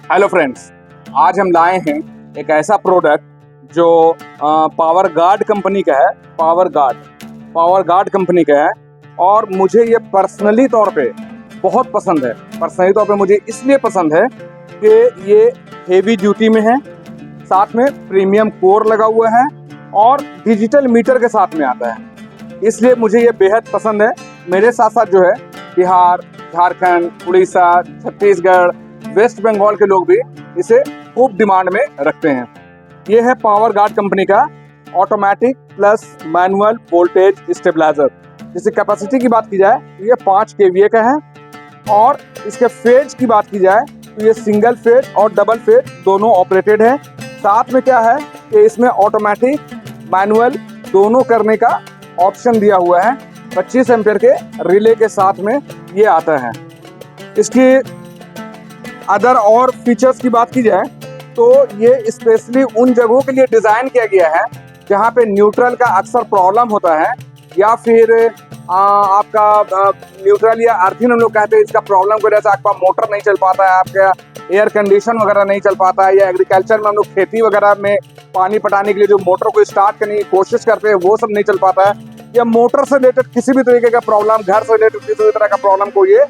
Hello friends, आज हम लाए हैं एक ऐसा प्रोडक्ट जो पावर गार्ड कंपनी का है। पावर गार्ड कंपनी का है और मुझे ये पर्सनली तौर पे बहुत पसंद है। पर्सनली तौर पे मुझे इसलिए पसंद है कि ये हेवी ड्यूटी में है, साथ में प्रीमियम कोर लगा हुआ है और डिजिटल मीटर के साथ में आता है, इसलिए मुझे ये बेहद पसंद है। मेरे साथ साथ जो है बिहार, झारखंड, उड़ीसा, छत्तीसगढ़, वेस्ट बंगाल के लोग भी इसे खूब डिमांड में रखते हैं। ये है पावर गार्ड कंपनी का automatic plus manual voltage stabiliser. जिसकी कैपेसिटी की बात की जाए तो ये 5 kVA का है और इसके फेज की बात की जाए तो ये सिंगल फेज और डबल फेज दोनों ऑपरेटेड है। साथ में क्या है कि इसमें ऑटोमेटिक मैनुअल दोनों करने का ऑप्शन दिया हुआ है। 25 एम्पीयर के रिले के साथ में ये आता है। इसकी अदर और फीचर्स की बात की जाए तो ये स्पेशली उन जगहों के लिए डिज़ाइन किया गया है जहाँ पे न्यूट्रल का अक्सर प्रॉब्लम होता है, या फिर आपका न्यूट्रल या अर्थिंग हम लोग कहते हैं, इसका प्रॉब्लम की वजह से आपका मोटर नहीं चल पाता है, आपका एयर कंडीशन वगैरह नहीं चल पाता है, या एग्रीकल्चर में हम लोग खेती वगैरह में पानी पटाने के लिए जो मोटर को स्टार्ट करने की कोशिश करते हैं वो सब नहीं चल पाता है, या मोटर से रिलेटेड किसी भी तरीके का प्रॉब्लम, घर से रिलेटेड किसी भी तरह का प्रॉब्लम को ये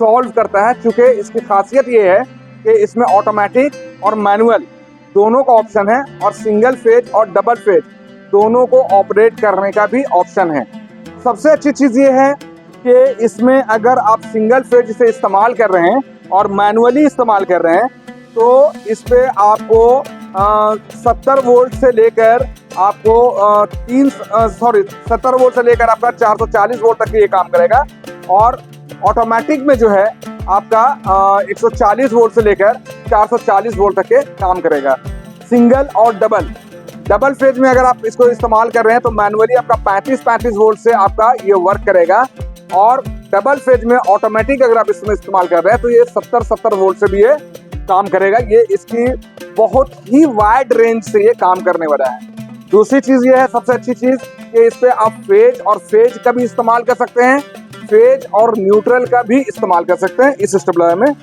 सॉल्व करता है। चूँकि इसकी खासियत ये है कि इसमें ऑटोमेटिक और मैनुअल दोनों का ऑप्शन है और सिंगल फेज और डबल फेज दोनों को ऑपरेट करने का भी ऑप्शन है। सबसे अच्छी चीज़ ये है कि इसमें अगर आप सिंगल फेज से इस्तेमाल कर रहे हैं और मैनुअली इस्तेमाल कर रहे हैं तो इस पे आपको 70 वोल्ट से लेकर आपको 70 वोल्ट से लेकर आपका 440 वोल्ट तक ये काम करेगा। और ऑटोमेटिक में जो है आपका 140 वोल्ट से लेकर 440 वोल्ट तक के काम करेगा। सिंगल और डबल फेज में अगर आप इसको इस्तेमाल कर रहे हैं तो मैनुअली आपका 35 वोल्ट से आपका ये वर्क करेगा, और डबल फेज में ऑटोमेटिक अगर आप इसमें इस्तेमाल कर रहे हैं तो ये 70 वोल्ट से भी ये काम करेगा। ये इसकी बहुत ही वाइड रेंज से ये काम करने वाला है। दूसरी चीज़ ये है, सबसे अच्छी चीज़, कि इस पे आप फेज और फेज का भी इस्तेमाल कर सकते हैं, फेज और न्यूट्रल का भी इस्तेमाल कर सकते हैं इस स्टेबलाइजर में।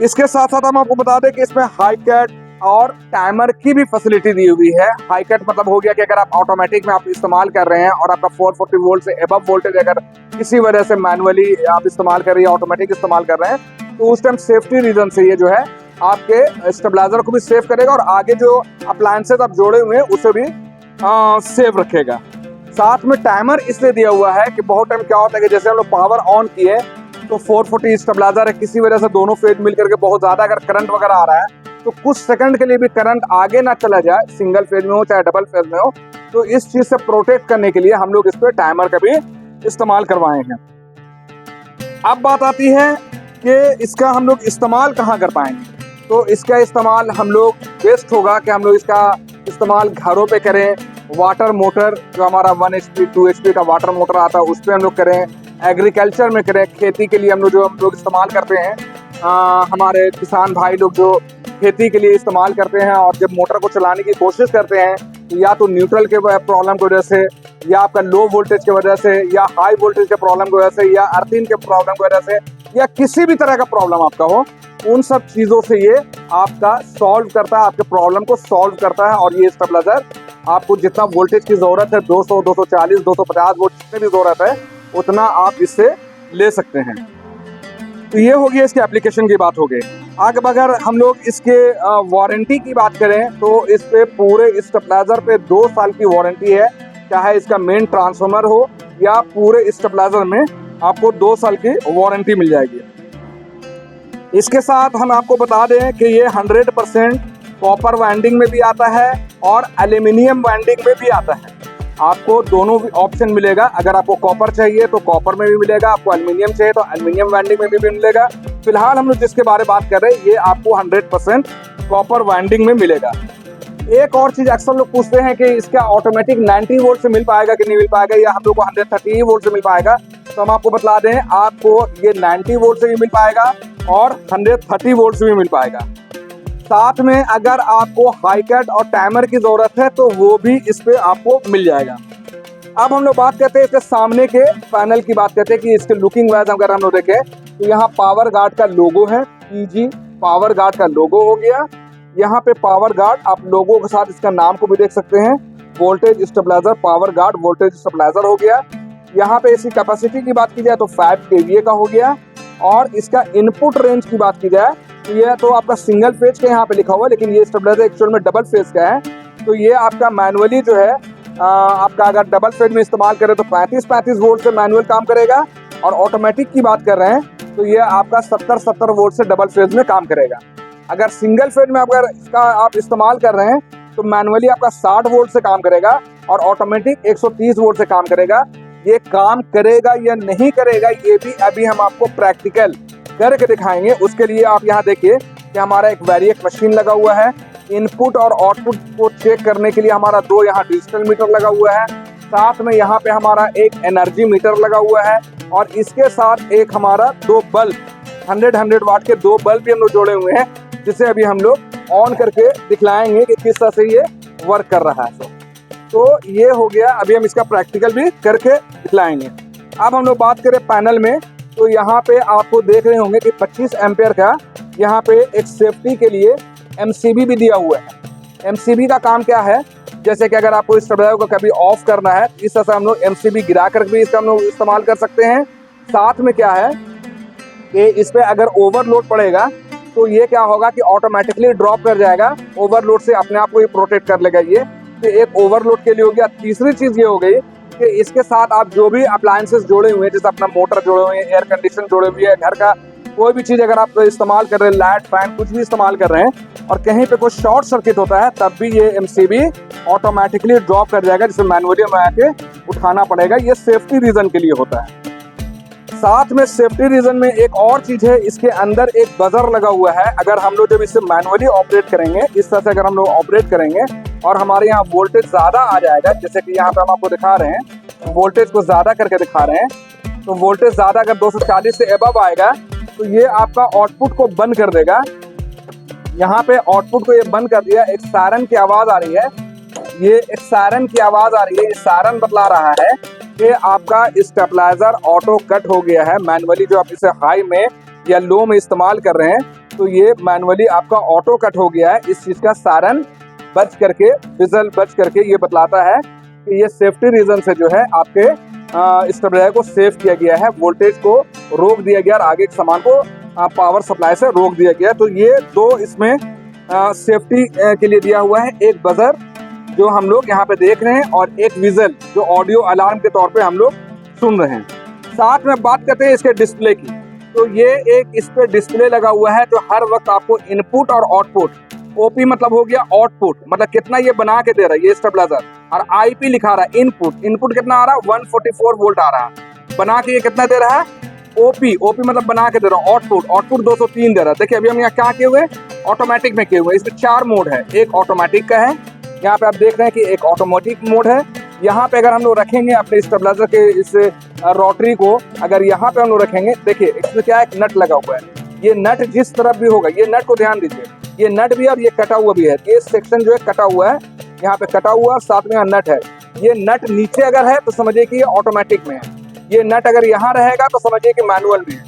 इसके साथ साथ हम आपको बता दें कि इसमें हाई कट और टाइमर की भी फैसिलिटी दी हुई है। हाई कट मतलब हो गया कि अगर आप ऑटोमेटिक में आप इस्तेमाल कर रहे हैं और आपका 440 वोल्ट से एबव वोल्टेज अगर किसी वजह से मैनुअली आप इस्तेमाल कर रहे हैं, ऑटोमेटिक इस्तेमाल कर रहे हैं, तो उस टाइम सेफ्टी रीजन से ये जो है आपके स्टेबलाइजर को भी सेफ करेगा और आगे जो अप्लायंसेस आप जोड़े हुए हैं उसे भी सेफ रखेगा। साथ में टाइमर इसलिए दिया हुआ है कि बहुत टाइम क्या होता है कि जैसे हम लोग पावर ऑन किए तो 440 स्टेबलाइजर है, किसी वजह से दोनों फेज मिल करके बहुत ज़्यादा अगर करंट वगैरह आ रहा है तो कुछ सेकंड के लिए भी करंट आगे ना चला जाए, सिंगल फेज में हो चाहे डबल फेज में हो, तो इस चीज़ से प्रोटेक्ट करने के लिए हम लोग इस पर टाइमर का भी इस्तेमाल करवाए हैं। अब बात आती है कि इसका हम लोग इस्तेमाल कहाँ कर पाएंगे। तो इसका इस्तेमाल हम लोग बेस्ट होगा कि हम लोग इसका इस्तेमाल घरों पे करें। वाटर मोटर जो हमारा 1 HP 2 HP का वाटर मोटर आता है उस पर हम लोग करें, एग्रीकल्चर में करें, खेती के लिए हम लोग इस्तेमाल करते हैं। हमारे किसान भाई लोग जो खेती के लिए इस्तेमाल करते हैं और जब मोटर को चलाने की कोशिश करते हैं तो या तो न्यूट्रल के प्रॉब्लम की वजह से, या आपका लो वोल्टेज की वजह से, या हाई वोल्टेज के प्रॉब्लम की वजह से, या अर्थिंग के प्रॉब्लम की वजह से, या किसी भी तरह का प्रॉब्लम आपका हो, उन सब चीज़ों से ये आपका सॉल्व करता है, आपके प्रॉब्लम को सॉल्व करता है। और ये स्टेबलाइजर आपको जितना वोल्टेज की ज़रूरत है 200, 240, 250 वोल्ट जितनी भी ज़रूरत है उतना आप इससे ले सकते हैं। तो ये हो गया इसके एप्लीकेशन की बात हो गई। आगे अगर हम लोग इसके वारंटी की बात करें तो इस पे पूरे स्टेबलाइजर पे 2 साल की वारंटी है, चाहे इसका मेन ट्रांसफार्मर हो या पूरे स्टेबलाइजर में आपको 2 साल की वारंटी मिल जाएगी। इसके साथ हम आपको बता दें कि ये 100% कॉपर वाइंडिंग में भी आता है और एल्यूमिनियम वाइंडिंग में भी आता है। आपको दोनों भी ऑप्शन मिलेगा। अगर आपको कॉपर चाहिए तो कॉपर में भी मिलेगा, आपको एल्यूमिनियम चाहिए तो एल्यूमिनियम वाइंडिंग में भी मिलेगा। फिलहाल हम लोग जिसके बारे में बात कर रहे हैं ये आपको 100% कॉपर वाइंडिंग में मिलेगा। एक और चीज़ अक्सर लोग पूछते हैं कि इसका ऑटोमेटिक 90 वोल्ट से मिल पाएगा कि नहीं मिल पाएगा, या हम लोग को 130 वोल्ट से मिल पाएगा। तो हम आपको बता दें आपको ये 90 वोल्ट से भी मिल पाएगा और 130 वोल्ट से भी मिल पाएगा। साथ में अगर आपको हाई कट और टाइमर की ज़रूरत है तो वो भी इस पे आपको मिल जाएगा। अब हम लोग बात करते हैं इसके सामने के पैनल की बात करते हैं कि इसके लुकिंग वाइज अगर हम लोग देखें तो यहाँ पावर गार्ड का लोगो है, PG पावर गार्ड का लोगो हो गया। यहाँ पे पावर गार्ड आप लोगों के साथ इसका नाम को भी देख सकते हैं, voltage stabiliser power guard voltage stabiliser हो गया। यहाँ पे इसकी कैपेसिटी की बात की जाए तो 5 kVA का हो गया। और इसका इनपुट रेंज की बात की जाए तो ये तो आपका सिंगल फेज का यहाँ पे लिखा हुआ है, लेकिन ये स्टेबलाइजर एक्चुअल में डबल फेज का है। तो ये आपका मैनुअली जो है आपका अगर डबल फेज में इस्तेमाल करें तो 35 वोल्ट से मैनुअल काम करेगा, और ऑटोमेटिक की बात कर रहे हैं तो ये आपका 70 वोल्ट से डबल फेज में काम करेगा। अगर सिंगल फेज में अगर इसका आप इस्तेमाल कर रहे हैं तो मैनुअली आपका 60 वोल्ट से काम करेगा और ऑटोमेटिक 130 वोल्ट से काम करेगा। ये काम करेगा या नहीं करेगा ये भी अभी हम आपको प्रैक्टिकल करके दिखाएंगे। उसके लिए आप यहाँ देखिए कि हमारा एक वेरिएक मशीन लगा हुआ है। इनपुट और आउटपुट को चेक करने के लिए हमारा 2 यहाँ डिजिटल मीटर लगा हुआ है, साथ में यहाँ पे हमारा एक एनर्जी मीटर लगा हुआ है, और इसके साथ एक हमारा 2 बल्ब 100 वाट के 2 बल्ब भी हम लोग जोड़े हुए हैं, जिसे अभी हम लोग ऑन करके दिखलाएंगे कि किस तरह से ये वर्क कर रहा है। तो ये हो गया, अभी हम इसका प्रैक्टिकल भी करके दिखलाएंगे। अब हम लोग बात करें पैनल में, तो यहाँ पे आपको देख रहे होंगे कि 25 एम्पेयर का यहाँ पे एक सेफ्टी के लिए MCB भी दिया हुआ है। MCB का काम क्या है, जैसे कि अगर आपको इस स्टेबलाइजर को कभी ऑफ करना है, इस तरह से हम लोग MCB गिरा कर भी इसका हम लोग इस्तेमाल कर सकते हैं। साथ में क्या है कि इस पर अगर ओवरलोड पड़ेगा तो ये क्या होगा कि ऑटोमेटिकली ड्रॉप कर जाएगा, ओवरलोड से अपने आप को ये प्रोटेक्ट कर लेगा। ये तो एक ओवरलोड के लिए हो गया। तीसरी चीज़ ये हो गई कि इसके साथ आप जो भी अप्लायंसेस जोड़े हुए हैं, जैसे अपना मोटर जोड़े हुए हैं, एयर कंडीशन जोड़े हुए हैं, घर का कोई भी चीज़ अगर आप इस्तेमाल कर रहे हैं, लाइट फैन कुछ भी इस्तेमाल कर रहे हैं और कहीं पे कोई शॉर्ट सर्किट होता है, तब भी ये MCB ऑटोमेटिकली ड्रॉप कर जाएगा, जिसे मैनुअली में आके उठाना पड़ेगा। ये सेफ्टी रीज़न के लिए होता है। साथ में सेफ्टी रीजन में एक और चीज़ है, इसके अंदर एक बजर लगा हुआ है। अगर हम लोग जब इसे मैनुअली ऑपरेट करेंगे, इस तरह से अगर हम लोग ऑपरेट करेंगे और हमारे यहाँ वोल्टेज ज़्यादा आ जाएगा, जैसे कि यहाँ पे हम आपको दिखा रहे हैं, वोल्टेज को ज़्यादा करके दिखा रहे हैं, तो वोल्टेज ज़्यादा अगर 240 से एबव आएगा तो ये आपका आउटपुट को बंद कर देगा। यहाँ पे आउटपुट को ये बंद कर दिया। एक सायरन की आवाज़ आ रही है, ये एक सायरन की आवाज़ आ रही है। ये सायरन बतला रहा है कि आपका स्टेबलाइजर ऑटो कट हो गया है। मैनुअली जो आप इसे हाई में या लो में इस्तेमाल कर रहे हैं, तो ये मैनुअली आपका ऑटो कट हो गया है। इस चीज़ का सायरन बज करके, विजल बज करके ये बतलाता है कि ये सेफ्टी रीजन से जो है आपके स्टेबलाइजर को सेव किया गया है, वोल्टेज को रोक दिया गया और आगे के सामान को पावर सप्लाई से रोक दिया गया। तो ये 2 इसमें सेफ्टी के लिए दिया हुआ है, एक बजर जो हम लोग यहाँ पे देख रहे हैं और एक विजल जो ऑडियो अलार्म के तौर पे हम लोग सुन रहे हैं। साथ में बात करते हैं इसके डिस्प्ले की, तो ये एक इस पे डिस्प्ले लगा हुआ है जो हर वक्त आपको इनपुट और आउटपुट, OP मतलब हो गया आउटपुट, मतलब कितना ये बना के दे रहा है ये स्टेबलाइजर, और IP लिखा रहा है इनपुट। इनपुट कितना आ रहा है 144 वोल्ट आ रहा है, बना के ये कितना दे रहा है OP मतलब बना के दे रहा है। आउटपुट 203 दे रहा है। देखिए अभी हम यहाँ क्या किए हुए, ऑटोमेटिक में किए हुए। इसमें 4 मोड है, एक ऑटोमेटिक का है, यहाँ पे आप देख रहे हैं कि एक ऑटोमेटिक मोड है। यहाँ पे अगर हम लोग रखेंगे अपने स्टेबलाइजर के इस रोटरी को, अगर यहाँ पे हम लोग रखेंगे, देखिए इसमें क्या एक नट लगा हुआ है। ये नट जिस तरफ भी होगा, ये नट को ध्यान दीजिए, ये नट भी, अब ये कटा हुआ भी है, ये सेक्शन जो है कटा हुआ है, यहाँ पे कटा हुआ, साथ में यहाँ नट है। ये नट नीचे अगर है तो समझिए कि ये ऑटोमेटिक में है, ये नट अगर यहाँ रहेगा तो समझिए कि मैनुअल में है।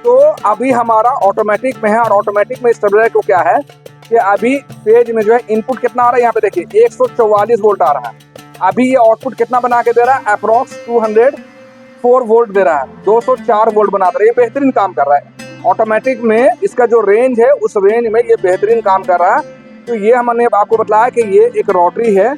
तो अभी हमारा ऑटोमेटिक में है, और ऑटोमेटिक में स्टेबलाइजर को क्या है कि अभी पेज में जो है इनपुट कितना आ रहा है, यहाँ पे देखिए 144 वोल्ट आ रहा है। अभी ये आउटपुट कितना बना के दे रहा है, अप्रॉक्स 204 वोल्ट दे रहा है, 204 वोल्ट बना दे रहा है। ये बेहतरीन काम कर रहा है। ऑटोमेटिक में इसका जो रेंज है, उस रेंज में ये बेहतरीन काम कर रहा है। तो ये हमने आपको बताया कि ये एक रोटरी है,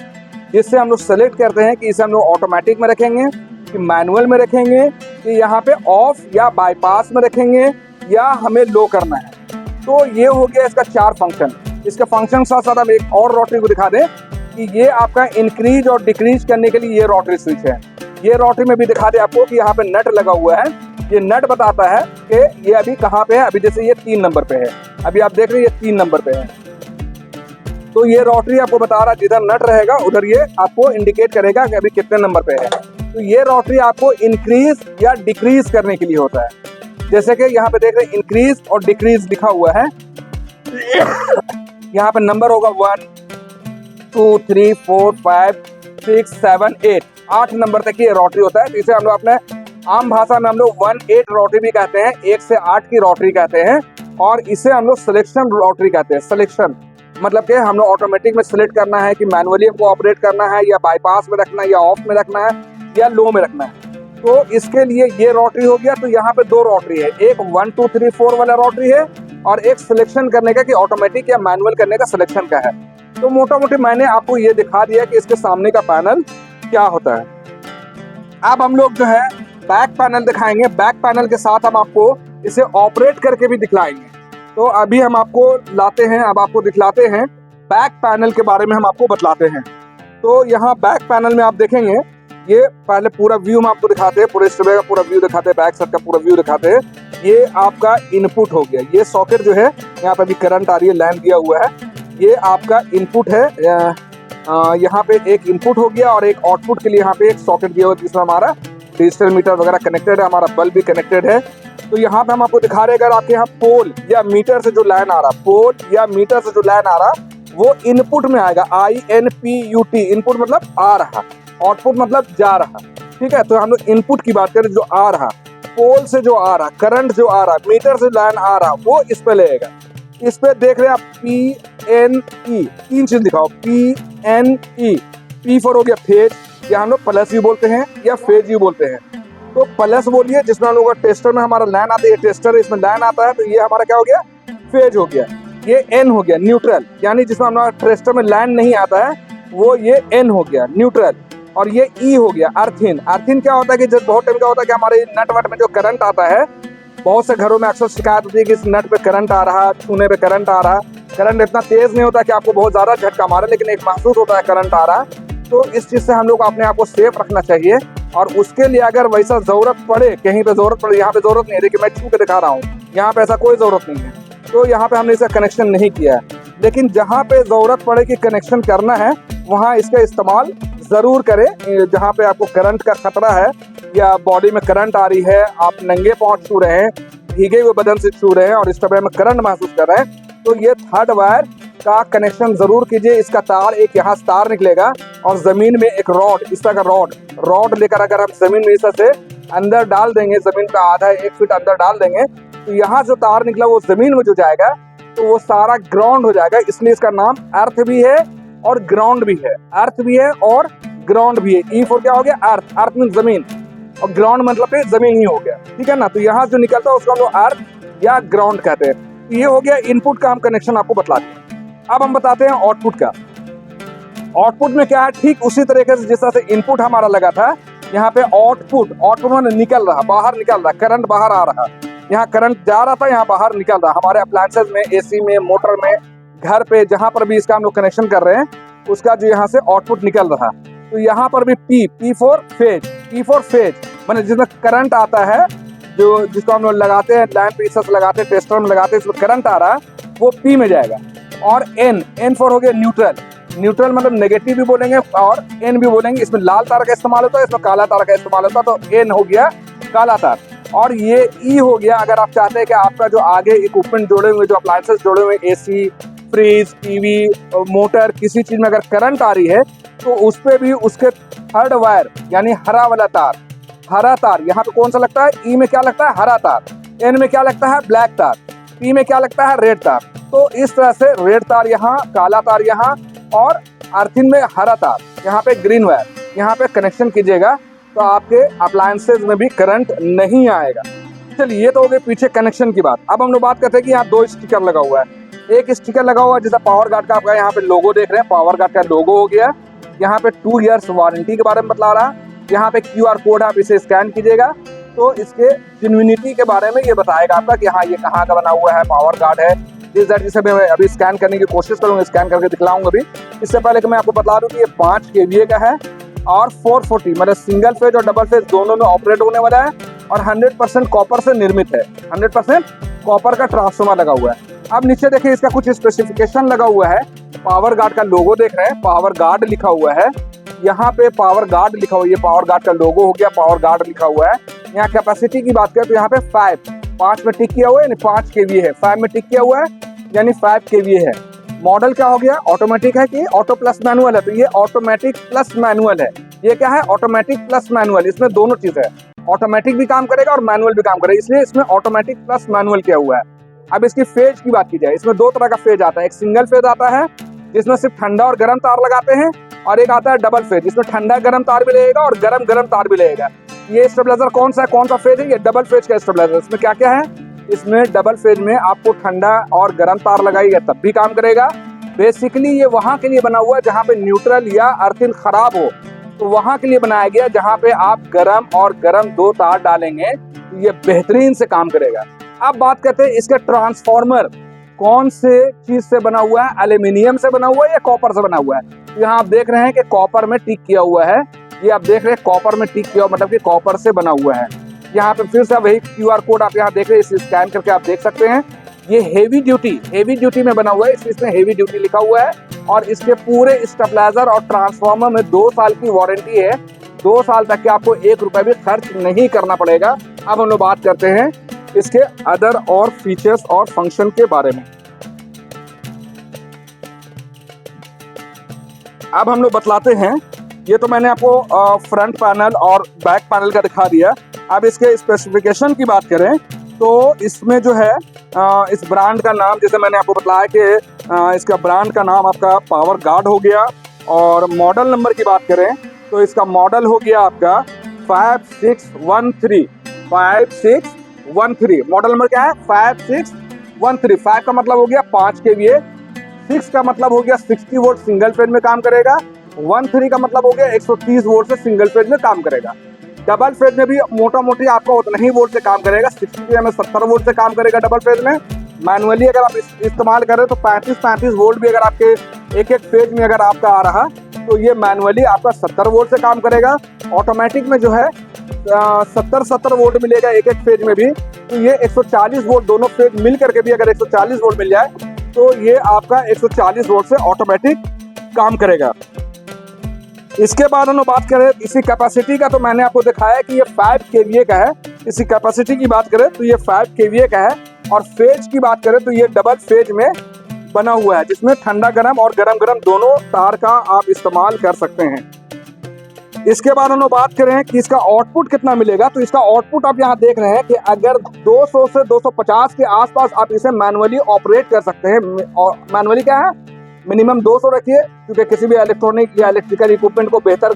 जिससे हम लोग सेलेक्ट करते हैं कि इसे हम लोग ऑटोमेटिक में रखेंगे कि मैनुअल में रखेंगे, कि यहाँ पे ऑफ या बाईपास में रखेंगे, या हमें लो करना है। तो ये हो गया इसका 4 फंक्शन। इसका फंक्शन साथ साथ हम एक और रोटरी को दिखा दें कि ये आपका इंक्रीज और डिक्रीज करने के लिए ये रोटरी स्विच है। ये रोटरी में भी दिखा दे आपको कि यहाँ पे नट लगा हुआ है। ये नट बताता है कि ये अभी कहाँ पे है। अभी जैसे ये 3 नंबर पे है, अभी आप देख रहे हैं ये 3 नंबर पे है। तो ये रोटरी आपको बता रहा है जिधर नट रहेगा उधर ये आपको इंडिकेट करेगा कि अभी कितने नंबर पे है। तो ये रोटरी आपको इंक्रीज या डिक्रीज करने के लिए होता है। जैसे कि यहाँ पे देख रहे हैं इंक्रीज और डिक्रीज लिखा हुआ है। यहाँ पे नंबर होगा 1 2 3 4 5 6 7 8 नंबर तक ये रोटरी होता है। इसे हम लोग अपने आम भाषा में हम लोग 1-8 रोटरी भी कहते हैं, 1 से 8 की रोटरी कहते हैं। और इसे हम लोग सिलेक्शन रोटरी कहते हैं। सिलेक्शन मतलब कि हम लोग ऑटोमेटिक में सिलेक्ट करना है कि मैनुअली हमको ऑपरेट करना है, या बाईपास में रखना है, या ऑफ में रखना है, या लो में रखना है। तो इसके लिए ये रोटरी हो गया। तो यहाँ पे दो रोटरी है, एक 1 2 3 4 वाला रोटरी है और एक सिलेक्शन करने का कि ऑटोमेटिक या मैनुअल करने का सिलेक्शन का है। तो मोटा मोटी मैंने आपको ये दिखा दिया कि इसके सामने का पैनल क्या होता है। अब हम लोग जो है बैक पैनल दिखाएंगे। बैक पैनल के साथ हम आपको इसे ऑपरेट करके भी दिखलाएंगे। तो अभी हम आपको लाते हैं, अब आपको दिखलाते हैं बैक पैनल के बारे में, हम आपको बतलाते हैं। तो यहाँ बैक पैनल में आप देखेंगे, ये पहले पूरा व्यू हम आपको दिखाते हैं, पूरे स्टूडियो का पूरा व्यू दिखाते हैं, बैक साइड का पूरा व्यू दिखाते हैं। ये आपका इनपुट हो गया, ये सॉकेट जो है यहाँ पे अभी करंट आ रही है, लैंप दिया हुआ है, ये आपका इनपुट है। यहाँ पे एक इनपुट हो गया और एक आउटपुट के लिए यहाँ पे एक सॉकेट दिया हुआ है जिसमें हमारा डिजिटल मीटर वगैरह कनेक्टेड है, हमारा बल्ब भी कनेक्टेड है। तो यहाँ पे हम आपको दिखा रहे हैं, अगर आपके यहाँ पोल या मीटर से जो लाइन आ रहा, पोल या मीटर से जो लाइन आ रहा, वो इनपुट में आएगा। INPUT, इनपुट मतलब आ रहा, आउटपुट मतलब जा रहा। ठीक है, तो हम लोग इनपुट की बात करें, जो आ रहा, पोल से जो आ रहा, करंट जो आ रहा, मीटर से लाइन आ रहा, वो इस पे लगेगा। इस पे देख रहे हैं आप PNE, 3 चीज दिखाओ, PNE। P फॉर हो गया फेज, या हम लोग प्लस यू बोलते हैं या फेज यू बोलते हैं। तो प्लस बोलिए जिसमें हम लोग टेस्टर में हमारा लाइन आता है, ये टेस्टर इसमें लाइन आता है, तो ये हमारा क्या हो गया, फेज हो गया। ये N हो गया न्यूट्रल, यानी जिसमें हमारा टेस्टर में लाइन नहीं आता है वो ये N हो गया न्यूट्रल। और ये E हो गया अर्थिन। अर्थिन क्या होता है कि जब बहुत टाइम क्या होता है कि हमारे नट वट में जो करंट आता है, बहुत से घरों में अक्सर शिकायत होती है कि इस नट पे करंट आ रहा, छूने पे करंट आ रहा। करंट इतना तेज नहीं होता कि आपको बहुत ज्यादा झटका मारे, लेकिन एक महसूस होता है करंट आ रहा। तो इस चीज से हम लोग अपने आप को सेफ रखना चाहिए। और उसके लिए अगर वैसा जरूरत पड़े, कहीं पे जरूरत पड़े, यहाँ पे जरूरत नहीं है, देखिए मैं छू के दिखा रहा हूँ, यहाँ पे ऐसा कोई जरूरत नहीं है, तो यहाँ पे हमने इसका कनेक्शन नहीं किया है। लेकिन जहाँ पे जरूरत पड़े कि कनेक्शन करना है, वहाँ इसका इस्तेमाल जरूर करें। जहाँ पे आपको करंट का खतरा है या बॉडी में करंट आ रही है, आप नंगे पांव छू रहे हैं, भीगे हुए बदन से छू रहे हैं और इस समय में करंट महसूस कर रहे हैं, तो ये थर्ड वायर का कनेक्शन जरूर कीजिए। इसका तार, एक यहाँ से तार निकलेगा और जमीन में एक रॉड, इस तरह का रॉड लेकर अगर हम जमीन में इस तरह से अंदर डाल देंगे, जमीन का आधा 1 फीट अंदर डाल देंगे, तो यहाँ जो तार निकला वो जमीन में जो जाएगा तो वो सारा ग्राउंड हो जाएगा। इसलिए इसका नाम अर्थ भी है और ग्राउंड भी है। अर्थ भी है और ग्राउंड भी है। E फॉर क्या हो गया, अर्थ। अर्थ मीन जमीन, और ग्राउंड मतलब पे जमीन ही हो गया। ठीक है ना, तो यहाँ जो निकलता है उसको हम लोग अर्थ या ग्राउंड कहते हैं। ये हो गया इनपुट का हम कनेक्शन आपको बतलाते हैं। अब हम बताते हैं आउटपुट का। आउटपुट में क्या है, ठीक उसी तरीके से जिस तरह से इनपुट हमारा लगा था, यहाँ पे आउटपुट में निकल रहा, बाहर निकल रहा, करंट बाहर आ रहा। यहाँ करंट जा रहा था, यहाँ बाहर निकल रहा। हमारे अप्लायंसेस में, AC में, मोटर में, घर पे, जहां पर भी इसका हम लोग कनेक्शन कर रहे हैं, उसका जो यहाँ से आउटपुट निकल रहा। तो यहाँ पर भी P फॉर फेज, माने जिसमें करंट आता है, जो जिसको हम लोग लगाते हैं, लैंप पीसेस लगाते हैं, टेस्टर में लगाते हैं, इसमें करंट आ रहा, वो P में जाएगा। और N फॉर हो गया न्यूट्रल मतलब नेगेटिव भी बोलेंगे और N भी बोलेंगे। इसमें लाल तार का इस्तेमाल होता है, इसमें काला तार का इस्तेमाल होता है, तो N हो गया काला तार। और ये E हो गया, अगर आप चाहते हैं कि आपका जो आगे इक्विपमेंट जोड़े हुए, जो अप्लायंसेस जोड़े हुए, AC, फ्रिज, TV, मोटर, किसी चीज में अगर करंट आ रही है तो उस पर भी उसके थर्ड वायर यानी हरा वाला तार, हरा तार, यहाँ पे कौन सा लगता है, E में क्या लगता है, हरा तार, N में क्या लगता है, ब्लैक तार, P में क्या लगता है, रेड तार। तो इस तरह से रेड तार यहाँ, काला तार यहाँ, और अर्थिंग में हरा तार, यहाँ पे ग्रीन वायर, यहाँ पे कनेक्शन कीजिएगा तो आपके अप्लायंसेस में भी करंट नहीं आएगा। चलिए, ये तो हो गए पीछे कनेक्शन की बात। अब हम लोग बात करते हैं कि यहाँ 2 स्टिकर लगा हुआ है। एक स्टिकर लगा हुआ है जैसा पावर गार्ड का, आपका यहाँ पे लोगो देख रहे हैं, पावर गार्ड का लोगो हो गया। यहाँ पे 2 इयर्स वारंटी के बारे में बतला रहा। यहाँ पे QR कोड, आप इसे स्कैन कीजिएगा तो इसके जेन्युइनिटी के बारे में ये बताएगा आपका कि हाँ ये कहाँ का बना हुआ है, पावर गार्ड है। जिसे मैं अभी स्कैन करने की कोशिश करूँगा, स्कैन करके दिखलाऊंगा अभी। इससे पहले कि मैं आपको बता दूं कि ये 5 kVA का है और 440 मतलब सिंगल फेज और डबल फेज दोनों में ऑपरेट होने वाला है, और 100% कॉपर से निर्मित है। 100% कॉपर का ट्रांसफार्मर लगा हुआ है। अब नीचे देखिए, इसका कुछ स्पेसिफिकेशन लगा हुआ है। पावर गार्ड का लोगो देख रहे हैं, पावर गार्ड लिखा हुआ है, यहाँ पे पावर गार्ड लिखा हुआ है, ये पावर गार्ड का लोगो हो गया, पावर गार्ड लिखा हुआ है। यहाँ कैपेसिटी की बात करें तो यहाँ पे 5 में टिक किया हुआ है, यानी 5 kVA है। 5 में टिक किया हुआ है यानी 5 kVA है। मॉडल क्या हो गया, ऑटोमेटिक है कि ऑटो प्लस मैनुअल है, तो ये ऑटोमेटिक प्लस मैनुअल है। ये क्या है, ऑटोमेटिक प्लस मैनुअल, इसमें दोनों चीज है, ऑटोमेटिक भी काम करेगा और मैनुअल भी काम करेगा, इसलिए इसमें ऑटोमेटिक प्लस मैनुअल किया हुआ है। अब इसकी फेज की बात की जाए, इसमें दो तरह का फेज आता है। एक सिंगल फेज आता है जिसमें सिर्फ ठंडा और गर्म तार लगाते हैं, और एक आता है डबल फेज जिसमें ठंडा गर्म तार भी लगेगा और गर्म गर्म तार भी लगेगा। ये स्टेबलाइजर कौन सा फेज है? ये डबल फेज का स्टेबलाइजर। इसमें क्या क्या है? इसमें डबल फेज में आपको ठंडा और गर्म तार लगाइएगा तब भी काम करेगा। बेसिकली ये वहां के लिए बना हुआ है जहां पे न्यूट्रल या अर्थिंग खराब हो, तो वहां के लिए बनाया गया जहां पे आप गर्म और गर्म दो तार डालेंगे तो ये बेहतरीन से काम करेगा। अब बात करते हैं इसका ट्रांसफार्मर कौन से चीज से बना हुआ है, एल्यूमिनियम से बना हुआ है या कॉपर से बना हुआ है। यहाँ आप देख रहे हैं कि कॉपर में टिक किया हुआ है, ये आप देख रहे हैं कॉपर में टिक किया हुआ, मतलब कि कॉपर से बना हुआ है। यहाँ पे फिर से वही QR कोड आप यहाँ देख रहे हैं, इसे स्कैन करके आप देख सकते हैं। ये हेवी ड्यूटी में बना हुआ है, इसमें हेवी ड्यूटी लिखा हुआ है, और इसके पूरे स्टेबलाइजर और ट्रांसफार्मर में 2 साल की वारंटी है। 2 साल तक के आपको 1 रुपए भी खर्च नहीं करना पड़ेगा। अब हम लोग बात करते हैं इसके अदर और फीचर्स और फंक्शन के बारे में। अब हम लोग बतलाते हैं, ये तो मैंने आपको फ्रंट पैनल और बैक पैनल का दिखा दिया। अब इसके स्पेसिफिकेशन की बात करें तो इसमें जो है इस ब्रांड का नाम, जैसे मैंने आपको बताया कि इसका ब्रांड का नाम आपका पावर गार्ड हो गया। और मॉडल नंबर की बात करें तो इसका मॉडल हो गया आपका 5613। 5613 मॉडल नंबर क्या है? 5613। 5 का मतलब हो गया 5 kVA, 6 का मतलब हो गया 60 वोल्ट सिंगल फेज में काम करेगा, 13 का मतलब हो गया 130 वोल्ट से सिंगल फेज में काम करेगा। डबल फेज में भी मोटा मोटी आपका उतना ही वोल्ट से काम करेगा, 60 में 70 वोल्ट से काम करेगा डबल फेज में। मैनुअली अगर आप इस्तेमाल करें तो 35 वोल्ट भी अगर आपके एक फेज में अगर आपका आ रहा तो ये मैनुअली आपका 70 वोल्ट से काम करेगा। ऑटोमेटिक में जो है 70 वोल्ट मिलेगा एक फेज में भी, तो ये 140 वोल्ट दोनों फेज मिल करके भी अगर 140 वोल्ट मिल जाए तो ये आपका 140 वोल्ट से ऑटोमेटिक काम करेगा। इसके बाद हम बात करें इसी कैपेसिटी का, तो मैंने आपको दिखाया कि ये 5 kVA का है। इसी कैपेसिटी की बात करें तो ये 5 kVA का है, और फेज की बात करें तो ये डबल फेज में बना हुआ है जिसमें ठंडा गर्म और गर्म गर्म दोनों तार का आप इस्तेमाल कर सकते हैं। इसके बाद हम बात करें कि इसका आउटपुट कितना मिलेगा, तो इसका आउटपुट आप यहाँ देख रहे हैं कि अगर 200 से 250 के आसपास आप इसे मैनुअली ऑपरेट कर सकते हैं। और मैनुअली क्या है, मिनिमम 200 रखिए, क्योंकि किसी भी इलेक्ट्रॉनिक या इलेक्ट्रिकल इक्विपमेंट को बेहतर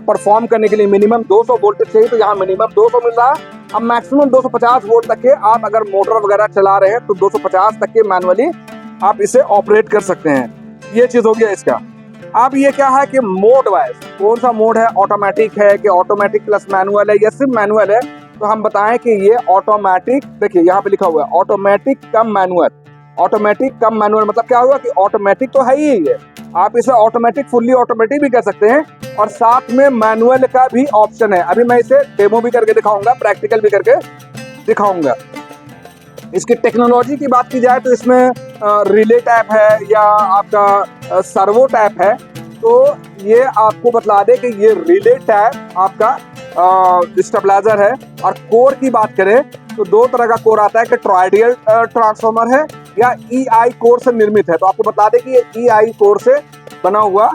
परफॉर्म करने के लिए मिनिमम 200 वोल्टेज चाहिए, तो यहाँ मिनिमम 200 मिल रहा है। अब मैक्सिमम 250 वोल्ट तक के आप अगर मोटर वगैरह चला रहे हैं तो 250 तक के मैनुअली आप इसे ऑपरेट कर सकते हैं। ये चीज हो गया इसका। अब ये क्या है कि मोड वाइज कौन सा मोड है, ऑटोमेटिक है कि ऑटोमेटिक प्लस मैनुअल है या सिर्फ मैनुअल है, तो हम बताएं कि ये ऑटोमेटिक, देखिए यहाँ पे लिखा हुआ है ऑटोमेटिक कम मैनुअल। ऑटोमेटिक कम मैनुअल मतलब क्या हुआ कि ऑटोमेटिक तो है ही है, आप इसे ऑटोमेटिक फुल्ली ऑटोमेटिक भी कर सकते हैं और साथ में मैनुअल का भी ऑप्शन है। अभी मैं इसे डेमो भी करके दिखाऊंगा, प्रैक्टिकल भी करके दिखाऊंगा। इसकी टेक्नोलॉजी की बात की जाए तो इसमें रिले टाइप है या आपका सर्वो टाइप है, तो ये आपको बतला दे कि ये रिले टाइप आपका स्टेबलाइजर है। और कोर की बात करें तो 2 तरह का कोर आता है कि ट्राइडियल ट्रांसफार्मर है या EI कोर से निर्मित है, तो आपको बता दें कि ये EI कोर से बना हुआ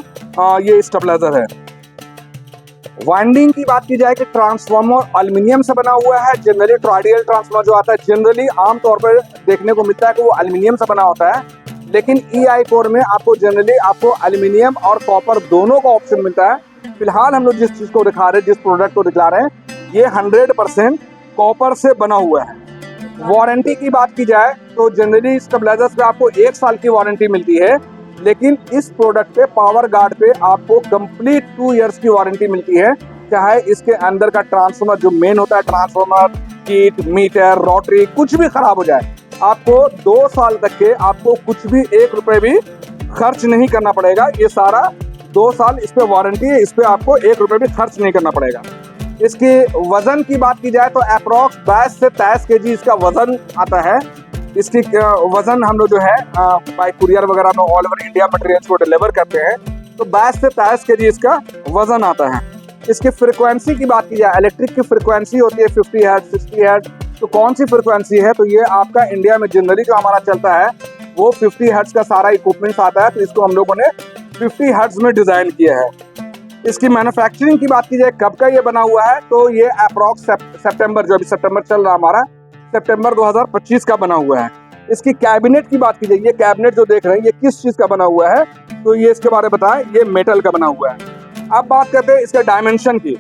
ये स्टेबलाइजर है। वाइंडिंग की बात की जाए कि ट्रांसफार्मर एल्युमिनियम से बना हुआ है। जनरली ट्राइडियल ट्रांसफार्मर जो आता है जनरली आमतौर पर देखने को मिलता है कि वो एल्युमिनियम से बना होता है, लेकिन EI कोर में आपको जनरली आपको एल्युमिनियम और कॉपर दोनों का ऑप्शन मिलता है। फिलहाल हम लोग जिस चीज को दिखा रहे हैं, जिस प्रोडक्ट को दिखा रहे हैं, ये 100% कॉपर से बना हुआ है। वारंटी की बात की जाए तो जनरली स्टेबलाइजर्स पे आपको 1 साल की वारंटी मिलती है, लेकिन इस प्रोडक्ट पे पावर गार्ड पे आपको कंप्लीट 2 इयर्स की वारंटी मिलती है। चाहे इसके अंदर का ट्रांसफार्मर जो मेन होता है, ट्रांसफार्मर, कीट, मीटर, रोटरी कुछ भी खराब हो जाए, आपको 2 साल तक के आपको कुछ भी 1 रुपए भी खर्च नहीं करना पड़ेगा। ये सारा 2 साल इस पे वारंटी है, इस पे आपको 1 रुपए भी खर्च नहीं करना पड़ेगा। इसके वजन की बात की जाए तो अप्रॉक्स 22 से 23 kg इसका वजन आता है। इसकी वजन हम लोग जो है बाय कुरियर वगैरह में ऑल ओवर इंडिया मटेरियल्स को डिलीवर करते हैं, तो 22 से 23 kg इसका वजन आता है। इसकी फ्रिक्वेंसी की बात की जाए, इलेक्ट्रिक की फ्रिक्वेंसी होती है 50 हर्ट्ज, 60 हर्ट्ज, तो कौन सी फ्रिक्वेंसी है, तो ये आपका इंडिया में जनरली जो हमारा चलता है वो 50 हर्ट्ज का सारा इक्विपमेंट आता है, तो इसको हम लोगों ने 50 हर्ट्ज में डिजाइन किया है। इसकी मैन्युफैक्चरिंग की बात की जाए कब का ये बना हुआ है, तो ये अप्रॉक्स सितंबर, जो अभी सितंबर चल रहा हमारा, सितंबर 2025 का बना हुआ है। इसकी कैबिनेट की बात की जाए, ये कैबिनेट जो देख रहे हैं ये किस चीज़ का बना हुआ है, तो ये इसके बारे में बताएं, ये मेटल का बना हुआ है। अब बात करते हैं इसका डायमेंशन की।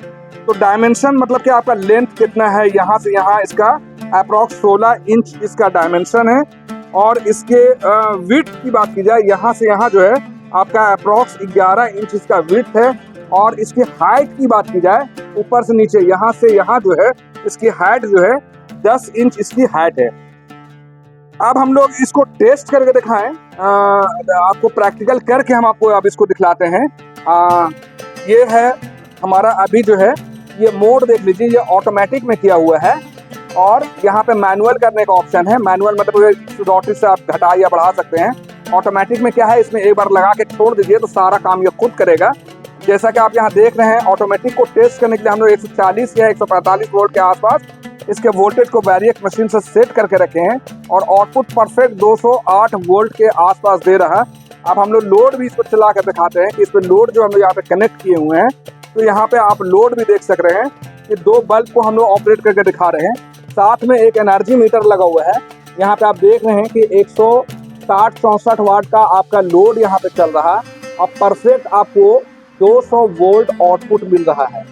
तो डायमेंशन मतलब कि आपका लेंथ कितना है, यहाँ से यहाँ इसका अप्रॉक्स 16 इंच इसका डायमेंशन है। और इसके विड्थ की बात की जाए, यहाँ से यहाँ जो है आपका अप्रॉक्स 11 इंच इसका विड्थ है। और इसकी हाइट की बात की जाए, ऊपर से नीचे यहाँ से यहाँ जो है इसकी हाइट जो है 10 इंच इसकी हाइट है। अब हम लोग इसको टेस्ट करके दिखाएं, आपको प्रैक्टिकल करके हम आपको अब इसको दिखलाते हैं। ये है हमारा अभी जो है ये मोड देख लीजिए, ये ऑटोमेटिक में किया हुआ है। और यहाँ पे मैनुअल करने का ऑप्शन है। मैनुअल मतलब रोटरी से आप घटा या बढ़ा सकते हैं। ऑटोमेटिक में क्या है, इसमें एक बार लगा के छोड़ दीजिए तो सारा काम ये खुद करेगा। जैसा कि आप यहाँ देख रहे हैं, ऑटोमेटिक को टेस्ट करने के लिए हम लोग 140 या 145 वोल्ट के आसपास इसके वोल्टेज को वेरिएक मशीन से सेट करके रखे हैं। और आउटपुट परफेक्ट 208 वोल्ट के आसपास दे रहा है। अब हम लोग लोड भी इसको चला कर दिखाते हैं कि इस पर लोड जो हम लोग यहाँ पे कनेक्ट किए हुए हैं, तो यहाँ पे आप लोड भी देख सक रहे हैं कि 2 बल्ब को हम लोग ऑपरेट करके दिखा रहे हैं। साथ में एक एनर्जी मीटर लगा हुआ है। यहाँ पे आप देख रहे हैं कि 160-64 वाट का आपका लोड यहाँ पे चल रहा है और परफेक्ट आपको 200 वोल्ट आउटपुट मिल रहा है।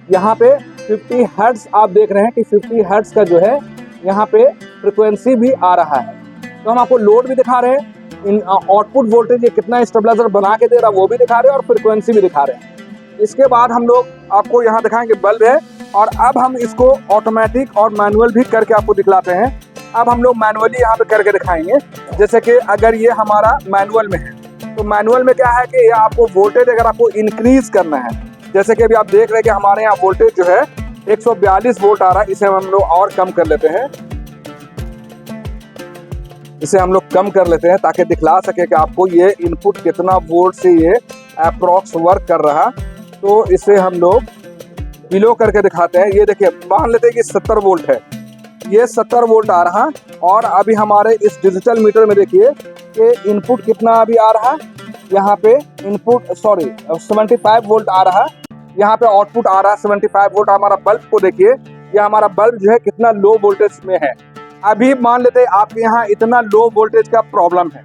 यहाँ पे 50 हर्ट्ज आप देख रहे हैं कि 50 हर्ट्ज का जो है यहाँ पे फ्रिक्वेंसी भी आ रहा है। तो हम आपको लोड भी दिखा रहे हैं, इन आउटपुट वोल्टेज ये कितना स्टेबलाइजर बना के दे रहा है वो भी दिखा रहे हैं और फ्रिक्वेंसी भी दिखा रहे हैं। इसके बाद हम लोग आपको यहाँ दिखाएंगे बल्ब है। और अब हम इसको ऑटोमेटिक और मैनुअल भी करके आपको दिखलाते हैं। अब हम लोग मैनुअली यहाँ पे करके दिखाएंगे। जैसे कि अगर ये हमारा मैनुअल में है, तो मैनुअल में क्या है कि ये आपको वोल्टेज अगर आपको इंक्रीज करना है, जैसे कि अभी आप देख रहे हैं कि हमारे यहाँ वोल्टेज जो है 142 वोल्ट आ रहा है, इसे हम लोग और कम कर लेते हैं। इसे हम लोग कम कर लेते हैं ताकि दिखला सके कि आपको ये इनपुट कितना वोल्ट से ये अप्रॉक्स वर्क कर रहा। तो इसे हम लोग बिलो करके दिखाते हैं। ये देखिए, मान लेते हैं कि 70 वोल्ट है, ये 70 वोल्ट आ रहा। और अभी हमारे इस डिजिटल मीटर में देखिए कि इनपुट कितना अभी आ रहा, यहाँ पे इनपुट 75 वोल्ट आ रहा, यहाँ पे आउटपुट आ रहा 75 वोल्ट। हमारा बल्ब को देखिए, ये हमारा बल्ब जो है कितना लो वोल्टेज में है। अभी मान लेते हैं आपके यहाँ इतना लो वोल्टेज का प्रॉब्लम है,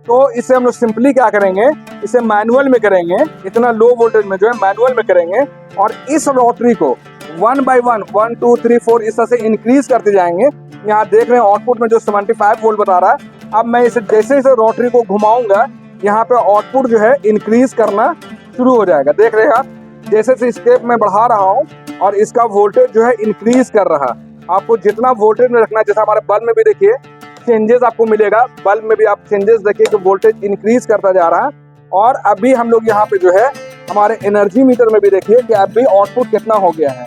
तो इसे हम लोग सिंपली क्या करेंगे, इसे मैनुअल में करेंगे। इतना लो वोल्टेज में जो है मैनुअल में करेंगे और इस रोटरी को 1 by 1 1 2 3 4 इस तरह से इंक्रीज करते जाएंगे। यहाँ देख रहे हैं आउटपुट में जो 75 वोल्ट बता रहा है। अब मैं इसे जैसे इसे रोटरी को घुमाऊंगा, यहाँ पे आउटपुट जो है इंक्रीज करना शुरू हो जाएगा। देख रहे हैं आप, जैसे से स्टेप में बढ़ा रहा हूँ और इसका वोल्टेज जो है इंक्रीज कर रहा। आपको जितना वोल्टेज में रखना है, जैसा हमारे बल्ब में भी देखिए चेंजेस आपको मिलेगा। बल्ब में भी आप चेंजेस देखिए कि वोल्टेज इंक्रीज करता जा रहा है। और अभी हम लोग यहाँ पे जो है हमारे एनर्जी मीटर में भी देखिए कि अभी आउटपुट कितना हो गया है।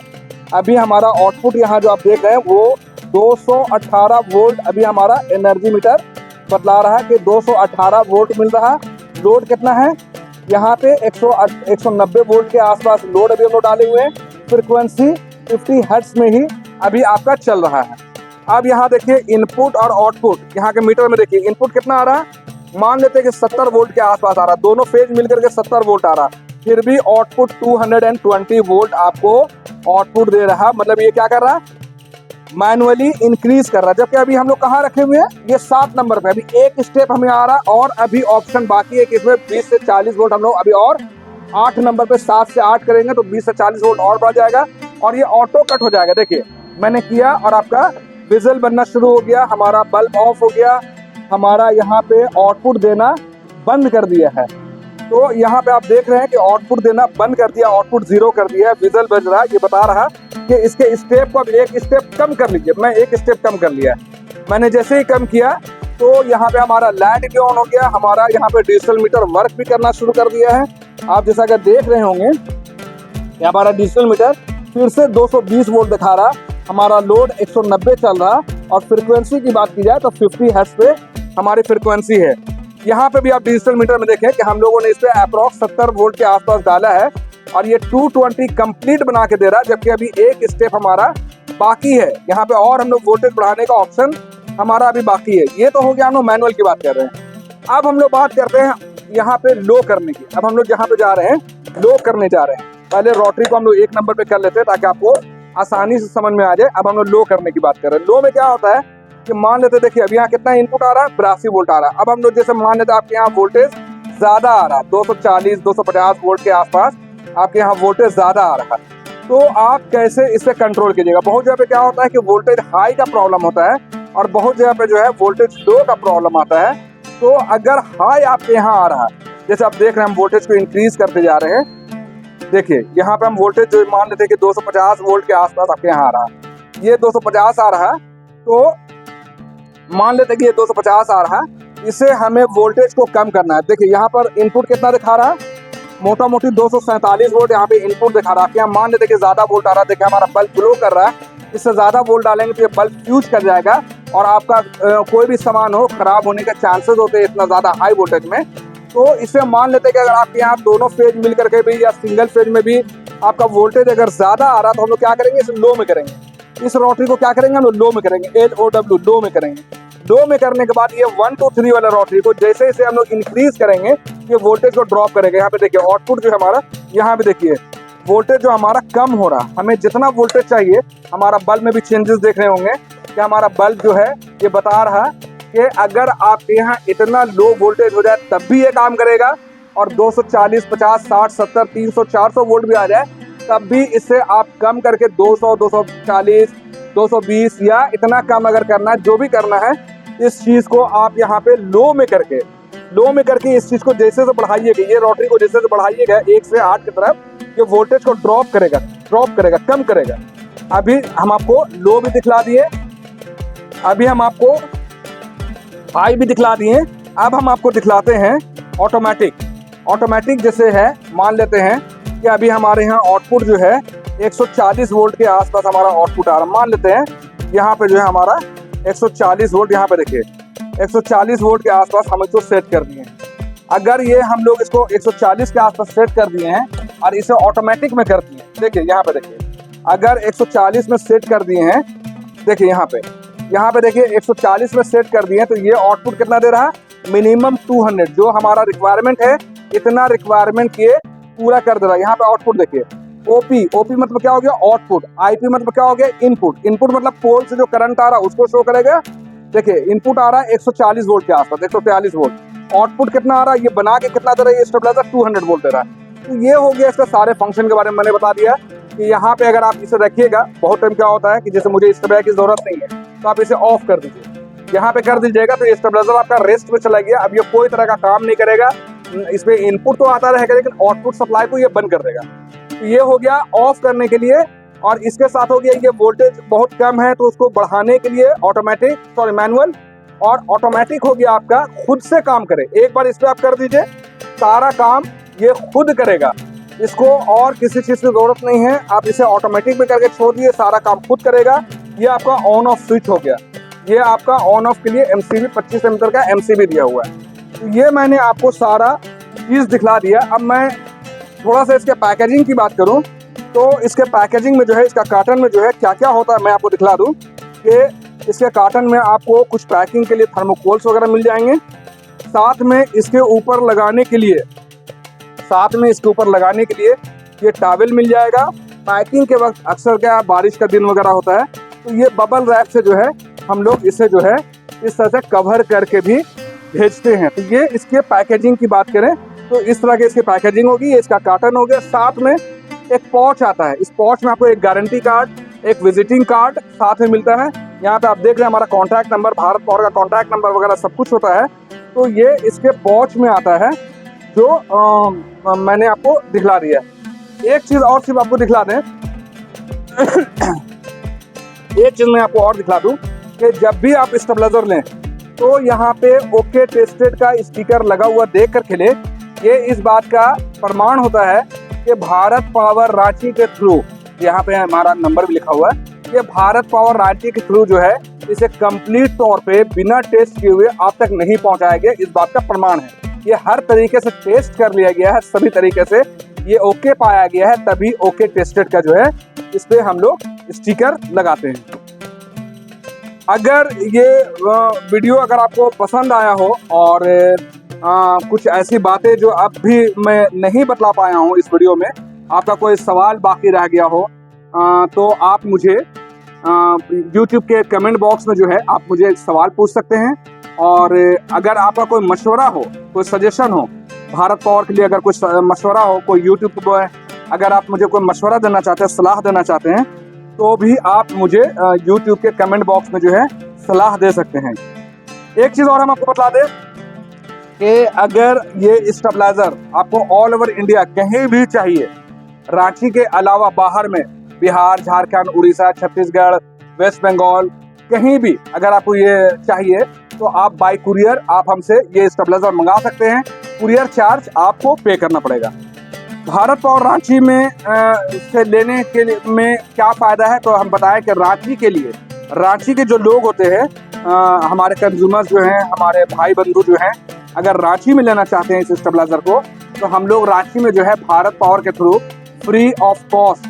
अभी हमारा आउटपुट यहाँ जो आप देख रहे हैं वो 218 वोल्ट अभी हमारा एनर्जी मीटर बतला रहा है कि 218 वोल्ट मिल रहा। लोड कितना है, यहाँ पे 190 वोल्ट के आसपास लोड अभी हम लोग डाले हुए हैं। फ्रिक्वेंसी 50 हर्ट्ज में ही अभी आपका चल रहा है। अब यहाँ देखिए इनपुट और आउटपुट, यहाँ के मीटर में देखिए इनपुट कितना आ रहा है, मान लेते हैं कि 70 वोल्ट के आसपास आ रहा, दोनों फेज मिलकर के 70 वोल्ट आ रहा। फिर भी आउटपुट 220 वोल्ट आपको आउटपुट दे रहा। मतलब ये क्या कर रहा है, मैनुअली इंक्रीज कर रहा है। जबकि अभी हम लोग कहाँ रखे हुए हैं, ये 7 नंबर पे। अभी एक स्टेप हमें आ रहा और अभी ऑप्शन बाकी है कि इसमें 20 से 40 वोल्ट हम लोग अभी और 8 नंबर पे 7 से 8 करेंगे तो 20 से 40 वोल्ट और बढ़ जाएगा और ये ऑटो कट हो जाएगा। देखिए मैंने किया और आपका विजल बनना शुरू हो गया, हमारा बल्ब ऑफ हो गया, हमारा यहाँ पे आउटपुट देना बंद कर दिया है। तो यहाँ पे आप देख रहे हैं कि आउटपुट देना बंद कर दिया, आउटपुट 0 कर दिया है, विजल बज रहा है। ये बता रहा कि इसके स्टेप को अब एक स्टेप कम कर लीजिए। मैं एक स्टेप कम कर लिया, मैंने जैसे ही कम किया तो यहाँ पे हमारा लाइट भी ऑन हो गया, हमारा यहाँ पे डिजिटल मीटर वर्क भी करना शुरू कर दिया है। आप जैसा अगर देख रहे होंगे कि हमारा डिजिटल मीटर फिर से 220 वोल्ट दिखा रहा, हमारा लोड 190 चल रहा और फ्रिक्वेंसी की बात की जाए तो 50 हर्ट्ज पे हमारी फ्रिक्वेंसी है। यहाँ पे भी आप डिजिटल मीटर में देखें कि हम लोगों ने इस पे अप्रॉक्स 70 वोल्ट के आसपास डाला है और ये 220 कंप्लीट बना के दे रहा है। जबकि अभी एक स्टेप हमारा बाकी है, यहाँ पे और हम लोग वोल्टेज बढ़ाने का ऑप्शन हमारा अभी बाकी है। ये तो हो गया, हम लोग मैनुअल की बात कर रहे हैं। अब हम लोग बात करते हैं यहाँ पे लो करने की। अब हम लोग जहाँ पे जा रहे हैं लो करने जा रहे हैं। पहले रोटरी को हम लोग 1 नंबर पे कर लेते हैं ताकि आपको आसानी से समझ में आ जाए। अब हम लोग लो करने की बात कर रहे हैं। लो में क्या होता है कि मान लेते देखिए अब यहाँ कितना इनपुट आ रहा है, 82 वोल्ट आ रहा है। अब हम लोग जैसे मान लेते आपके यहाँ वोल्टेज ज़्यादा आ रहा है, 240 250 वोल्ट के आसपास आपके यहाँ वोल्टेज ज़्यादा आ रहा है, तो आप कैसे इसे कंट्रोल कीजिएगा। बहुत जगह पे क्या होता है कि वोल्टेज हाई का प्रॉब्लम होता है और बहुत जगह पे जो है वोल्टेज लो का प्रॉब्लम आता है। तो अगर हाई आपके यहाँ आ रहा है, जैसे आप देख रहे हैं हम वोल्टेज को इंक्रीज करते जा रहे हैं, देखिए यहाँ पे हम वोल्टेज जो मान लेते हैं कि 250 वोल्ट के आसपास आपके यहाँ आ रहा है, ये 250 आ रहा है, तो मान लेते हैं कि ये 250 आ रहा है, इसे हमें वोल्टेज को कम करना है। देखिए यहाँ पर इनपुट कितना दिखा रहा है, मोटा मोटी 247 वोल्ट यहाँ पे इनपुट दिखा रहा है। यहाँ मान लेते हैं कि ज़्यादा वोल्ट आ रहा है, देखिए हमारा बल्ब ग्लो कर रहा है, इससे ज़्यादा वोल्ट डालेंगे तो ये बल्ब फ्यूज कर जाएगा और आपका कोई भी सामान हो खराब होने के चांसेस होते हैं इतना ज़्यादा हाई वोल्टेज में। तो इसे मान लेते हैं कि अगर आपके यहाँ दोनों फेज मिल करके भी या सिंगल फेज में भी आपका वोल्टेज अगर ज़्यादा आ रहा है तो हम लोग क्या करेंगे, इसे लो में करेंगे। इस रोटरी को क्या करेंगे हम लोग, लो में करेंगे, LOW लो में करेंगे। लो में करने के बाद ये 1 2 3 वाला रोटरी को जैसे जैसे हम लोग इंक्रीज करेंगे ये वोल्टेज को ड्रॉप करेंगे। यहाँ पे देखिए आउटपुट जो है हमारा, यहाँ पे देखिए वोल्टेज जो हमारा कम हो रहा है, हमें जितना वोल्टेज चाहिए, हमारा बल्ब में भी चेंजेस देख रहे होंगे कि हमारा बल्ब जो है ये बता रहा है कि अगर आपके यहाँ इतना लो वोल्टेज हो जाए तब भी ये काम करेगा, और 240 50 60 70 300 400 वोल्ट भी आ जाए तब भी इसे आप कम करके 200 240 220 या इतना कम अगर करना है, जो भी करना है, इस चीज़ को आप यहाँ पे लो में करके इस चीज़ को जैसे से बढ़ाइएगा, ये रोटरी को जैसे से बढ़ाइएगा 1 से 8 की तरफ, ये वोल्टेज को ड्रॉप करेगा, कम करेगा। अभी हम आपको लो भी दिखला दिए, अभी हम आपको हाई भी दिखला दिए। अब हम आपको दिखलाते हैं ऑटोमेटिक जैसे है। मान लेते हैं कि अभी हमारे यहाँ आउटपुट जो है 140 वोल्ट के आसपास हमारा आउटपुट आ रहा है। मान लेते हैं यहाँ पे जो है हमारा 140 वोल्ट, यहाँ पे देखिए 140 वोल्ट के आसपास हम इसको सेट कर दिए हैं। अगर ये हम लोग इसको 140 के आसपास सेट कर दिए हैं और इसे ऑटोमेटिक में कर दिए, देखिए यहाँ पे देखिए अगर 140 में सेट कर दिए हैं, देखिए यहाँ पे देखिए 140 में सेट कर दिए हैं, तो ये आउटपुट कितना दे रहा है, मिनिमम 200, जो हमारा रिक्वायरमेंट है इतना रिक्वायरमेंट ये पूरा कर दे रहा है। यहाँ पे आउटपुट देखिए ओपी मतलब क्या हो गया, आउटपुट। IP मतलब क्या हो गया, इनपुट मतलब पोल से जो करंट आ रहा है उसको शो करेगा। देखिए इनपुट आ रहा है 140 वोल्ट के आसपास, 143 वोल्ट, आउटपुट कितना आ रहा है, ये बना के कितना दे रहा है, ये स्टेबलाइजर 200 वोल्ट दे रहा है। तो ये हो गया इसका सारे फंक्शन के बारे में मैंने बता दिया कि यहाँ पे अगर आप इसे रखिएगा, बहुत टाइम क्या होता है कि जैसे मुझे इस तरह की जरूरत नहीं है तो आप इसे ऑफ कर दीजिए, यहाँ पे कर दीजिएगा तो ये स्टेबलाइजर आपका रेस्ट पे चला गया। अब ये कोई तरह का काम नहीं करेगा, इसमें इनपुट तो आता रहेगा लेकिन आउटपुट सप्लाई को ये बंद कर देगा। तो ये हो गया ऑफ करने के लिए। और इसके साथ हो गया ये वोल्टेज बहुत कम है तो उसको बढ़ाने के लिए मैनुअल, और ऑटोमेटिक हो गया आपका खुद से काम करे। एक बार इस पर आप कर दीजिए, सारा काम ये खुद करेगा, इसको और किसी चीज़ की जरूरत नहीं है। आप इसे ऑटोमेटिक में करके छोड़ दिए, सारा काम खुद करेगा। ये आपका ऑन ऑफ स्विच हो गया। ये आपका ऑन ऑफ के लिए MCB 25 एम्पीयर का MCB दिया हुआ है। तो ये मैंने आपको सारा चीज़ दिखला दिया। अब मैं थोड़ा सा इसके पैकेजिंग की बात करूं तो इसके पैकेजिंग में जो है, इसका कार्टन में जो है क्या क्या होता है मैं आपको दिखला दूं कि इसके कार्टन में आपको कुछ पैकिंग के लिए थर्मोकोल्स वगैरह मिल जाएंगे, साथ में इसके ऊपर लगाने के लिए ये टॉवेल मिल जाएगा। पैकिंग के वक्त अक्सर क्या बारिश का दिन वगैरह होता है तो ये बबल रैप से जो है हम लोग इसे जो है इस तरह से कवर करके भी भेजते हैं। तो ये इसके पैकेजिंग की बात करें तो इस तरह की इसकी पैकेजिंग होगी। ये इसका कार्टन हो गया, साथ में एक पॉच आता है। इस पॉच में आपको एक गारंटी कार्ड, एक विजिटिंग कार्ड साथ में मिलता है। यहाँ पे आप देख रहे हैं हमारा कॉन्टैक्ट नंबर, भारत पावर का कॉन्टैक्ट नंबर वगैरह सब कुछ होता है। तो ये इसके पॉच में आता है जो मैंने आपको दिखला दिया। एक चीज़ और सिर्फ आपको दिखला दें एक चीज़ मैं आपको और दिखला दूँ कि जब भी आप स्टेबलाइजर लें तो यहाँ पे ओके टेस्टेड का स्टिकर लगा हुआ देख कर के लें। ये इस बात का प्रमाण होता है कि भारत पावर रांची के थ्रू, यहाँ पे हमारा नंबर भी लिखा हुआ है, कि भारत पावर रांची के थ्रू जो है इसे कंप्लीट तौर पे बिना टेस्ट किए हुए आप तक नहीं पहुँचाया गया, इस बात का प्रमाण है। ये हर तरीके से टेस्ट कर लिया गया है, सभी तरीके से ये ओके पाया गया है, तभी ओके टेस्टेड का जो है इस पे हम लोग स्टिकर लगाते हैं। अगर ये वीडियो अगर आपको पसंद आया हो और कुछ ऐसी बातें जो अब भी मैं नहीं बतला पाया हूँ इस वीडियो में, आपका कोई सवाल बाकी रह गया हो, तो आप मुझे YouTube के कमेंट बॉक्स में जो है आप मुझे सवाल पूछ सकते हैं। और अगर आपका कोई मशवरा हो, कोई सजेशन हो भारत पावर के लिए, अगर कोई मशवरा हो, कोई यूट्यूब पर अगर आप मुझे कोई मशवरा देना चाहते हैं, सलाह देना चाहते हैं, तो भी आप मुझे यूट्यूब के कमेंट बॉक्स में जो है सलाह दे सकते हैं। एक चीज़ और हम आपको बता दें कि अगर ये स्टेबलाइजर आपको ऑल ओवर इंडिया कहीं भी चाहिए, रांची के अलावा बाहर में बिहार, झारखंड, उड़ीसा, छत्तीसगढ़, वेस्ट बंगाल, कहीं भी अगर आपको ये चाहिए तो आप बाय कुरियर आप हमसे ये स्टेबलाइजर मंगा सकते हैं। कुरियर चार्ज आपको पे करना पड़ेगा। भारत पावर रांची में से लेने के लिए में क्या फ़ायदा है, तो हम बताएं कि रांची के लिए, रांची के जो लोग होते हैं, हमारे कंज्यूमर्स जो हैं, हमारे भाई बंधु जो हैं, अगर रांची में लेना चाहते हैं इस स्टेबलाइजर को, तो हम लोग रांची में जो है भारत पावर के through free of cost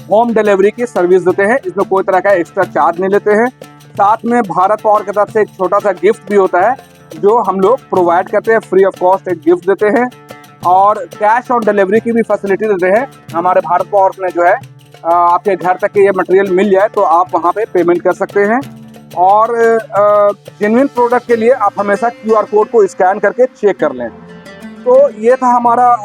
home delivery की सर्विस देते हैं। इसमें कोई तरह का एक्स्ट्रा चार्ज नहीं लेते हैं। साथ में भारत पावर की तरफ से एक छोटा सा गिफ्ट भी होता है जो हम लोग प्रोवाइड करते हैं, फ्री ऑफ कॉस्ट एक गिफ्ट देते हैं। और कैश ऑन डिलीवरी की भी फैसिलिटी देते हैं। हमारे भारत पावर में जो है आपके घर तक के ये मटेरियल मिल जाए तो आप वहाँ पे पेमेंट कर सकते हैं। और जेन्युइन प्रोडक्ट के लिए आप हमेशा QR कोड को स्कैन करके चेक कर लें। तो ये था हमारा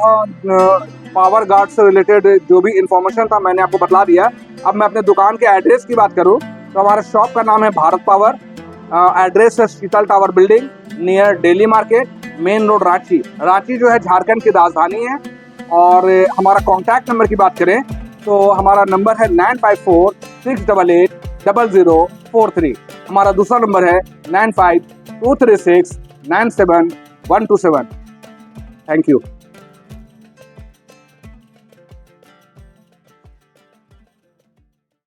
पावर गार्ड से रिलेटेड जो भी इंफॉर्मेशन था, मैंने आपको बता दिया। अब मैं अपने दुकान के एड्रेस की बात करूं तो हमारे शॉप का नाम है भारत पावर। एड्रेस है Sheetal tower building near daily market, main road, Ranchi. Ranchi जो है झारखंड की राजधानी है। और हमारा कॉन्टैक्ट नंबर की बात करें तो हमारा नंबर है 9546880043। हमारा दूसरा नंबर है 9523697127। Thank you.